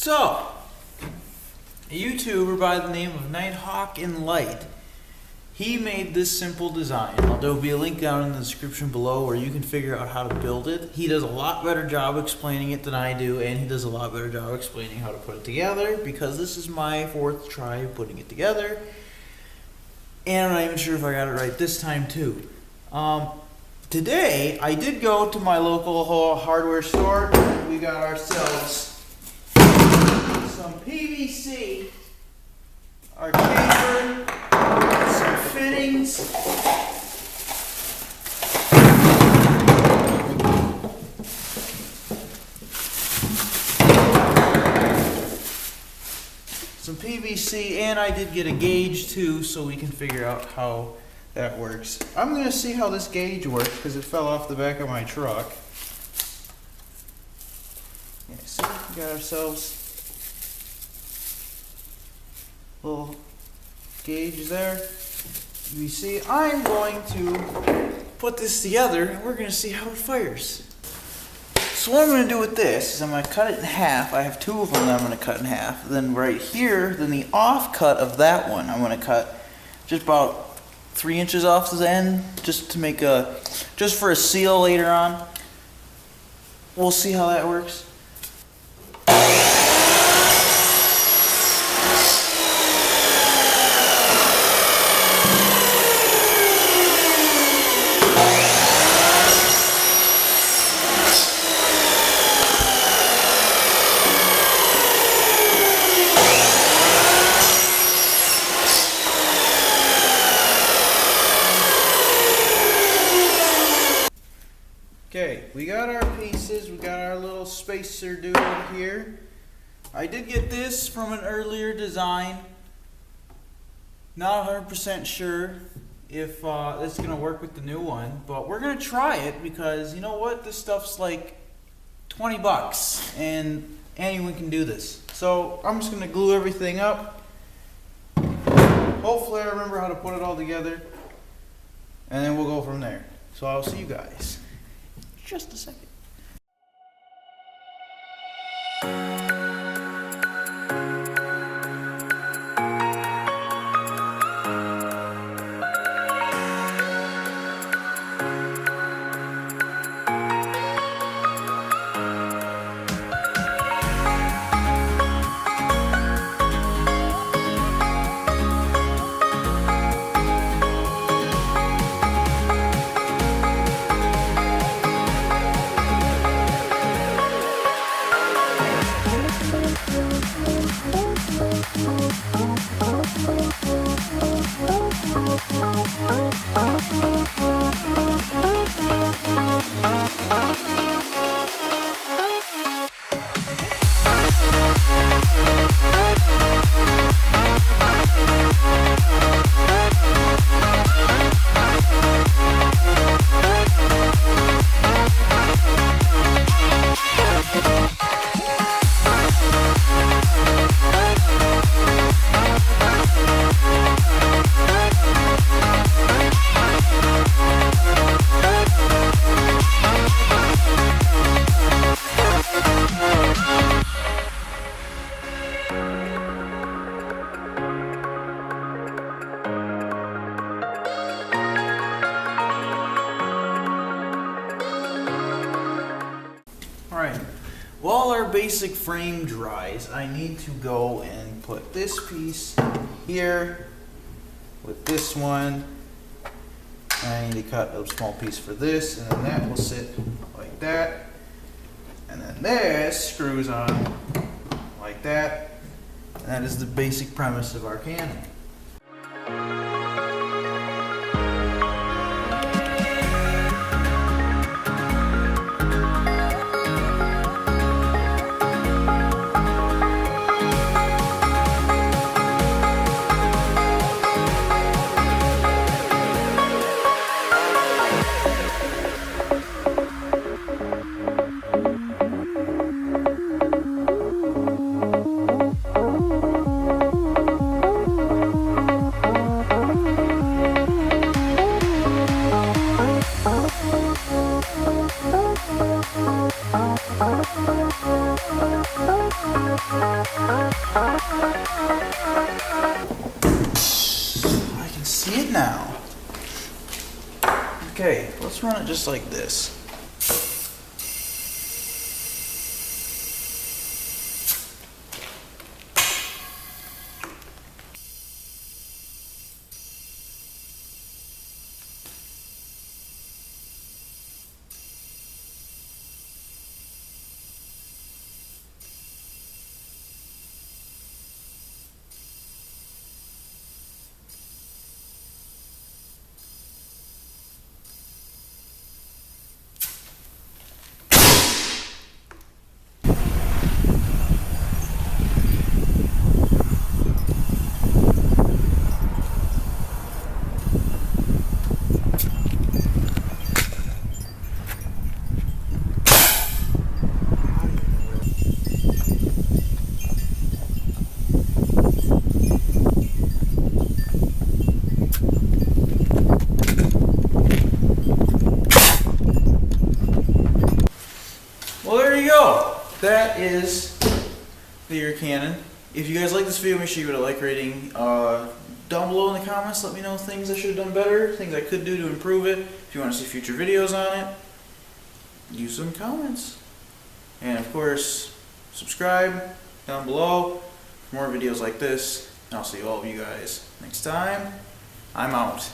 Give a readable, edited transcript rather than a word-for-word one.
So, a YouTuber by the name of NightHawkInLight, he made this simple design. There'll be a link down in the description below where you can figure out how to build it. He does a lot better job explaining it than I do, and he does a lot better job explaining how to put it together, because this is my fourth try putting it together. And I'm not even sure if I got it right this time too. Today, I did go to my local hardware store. We got ourselves some PVC, our chamber, some fittings, some PVC, and I did get a gauge too, so we can figure out how that works. I'm going to see how this gauge works because it fell off the back of my truck. Yeah, so we got ourselves a little gauge there. You see, I'm going to put this together and we're going to see how it fires. So what I'm going to do with this is I'm going to cut it in half. I have two of them that I'm going to cut in half. Then right here, then the off cut of that one, I'm going to cut just about 3 inches off the end, just to make just for a seal later on. We'll see how that works. Okay, we got our pieces, we got our little spacer dude here. I did get this from an earlier design. Not 100% sure if it's going to work with the new one, but we're going to try it because, you know what, this stuff's like 20 bucks and anyone can do this. So I'm just going to glue everything up. Hopefully I remember how to put it all together, and then we'll go from there. So I'll see you guys. Just a second. Alright, while our basic frame dries, I need to go and put this piece here with this one. And I need to cut a small piece for this, and then that will sit like that. And then this screws on like that. And that is the basic premise of our cannon. I can see it now. Okay, let's run it just like this. Well, there you go. That is the air cannon. If you guys like this video, make sure you give it a like rating. Down below in the comments, let me know things I should have done better, things I could do to improve it. If you want to see future videos on it, use some comments. And of course, subscribe down below for more videos like this. And I'll see all of you guys next time. I'm out.